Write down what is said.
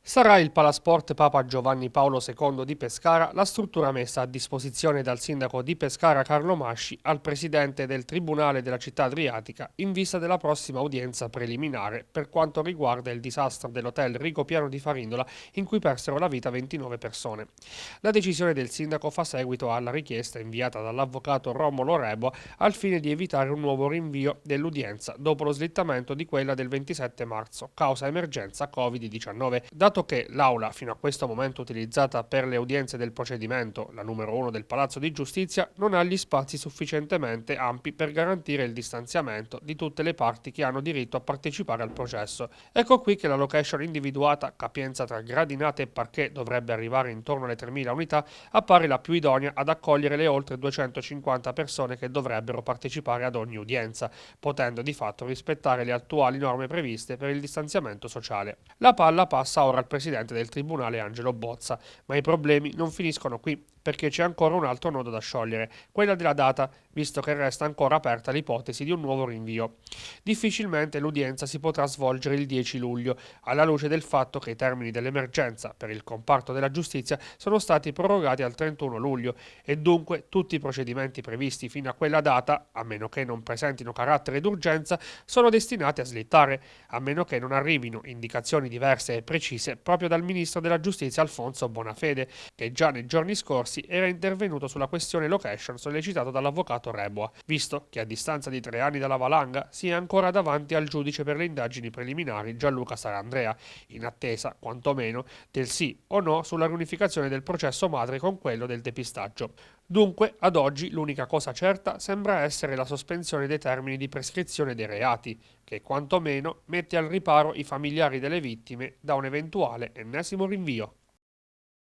Sarà il Palasport Papa Giovanni Paolo II di Pescara la struttura messa a disposizione dal sindaco di Pescara Carlo Masci al presidente del Tribunale della città adriatica in vista della prossima udienza preliminare per quanto riguarda il disastro dell'hotel Rico Piano di Farindola in cui persero la vita 29 persone. La decisione del sindaco fa seguito alla richiesta inviata dall'avvocato Romolo Reboa al fine di evitare un nuovo rinvio dell'udienza dopo lo slittamento di quella del 27 marzo, causa emergenza Covid-19. Dato che l'aula fino a questo momento utilizzata per le udienze del procedimento, la numero 1 del Palazzo di Giustizia, non ha gli spazi sufficientemente ampi per garantire il distanziamento di tutte le parti che hanno diritto a partecipare al processo. Ecco qui che la location individuata, capienza tra gradinate e parquet dovrebbe arrivare intorno alle 3.000 unità, appare la più idonea ad accogliere le oltre 250 persone che dovrebbero partecipare ad ogni udienza, potendo di fatto rispettare le attuali norme previste per il distanziamento sociale. La palla passa ora al presidente del tribunale Angelo Bozza, ma i problemi non finiscono qui, perché c'è ancora un altro nodo da sciogliere, quella della data, visto che resta ancora aperta l'ipotesi di un nuovo rinvio. Difficilmente l'udienza si potrà svolgere il 10 luglio, alla luce del fatto che i termini dell'emergenza per il comparto della giustizia sono stati prorogati al 31 luglio e dunque tutti i procedimenti previsti fino a quella data, a meno che non presentino carattere d'urgenza, sono destinati a slittare, a meno che non arrivino indicazioni diverse e precise proprio dal ministro della giustizia Alfonso Bonafede, che già nei giorni scorsi era intervenuto sulla questione location sollecitato dall'avvocato Reboa, visto che a distanza di 3 anni dalla valanga si è ancora davanti al giudice per le indagini preliminari Gianluca Sarandrea, in attesa, quantomeno, del sì o no sulla riunificazione del processo madre con quello del depistaggio. Dunque, ad oggi l'unica cosa certa sembra essere la sospensione dei termini di prescrizione dei reati, che quantomeno mette al riparo i familiari delle vittime da un eventuale ennesimo rinvio.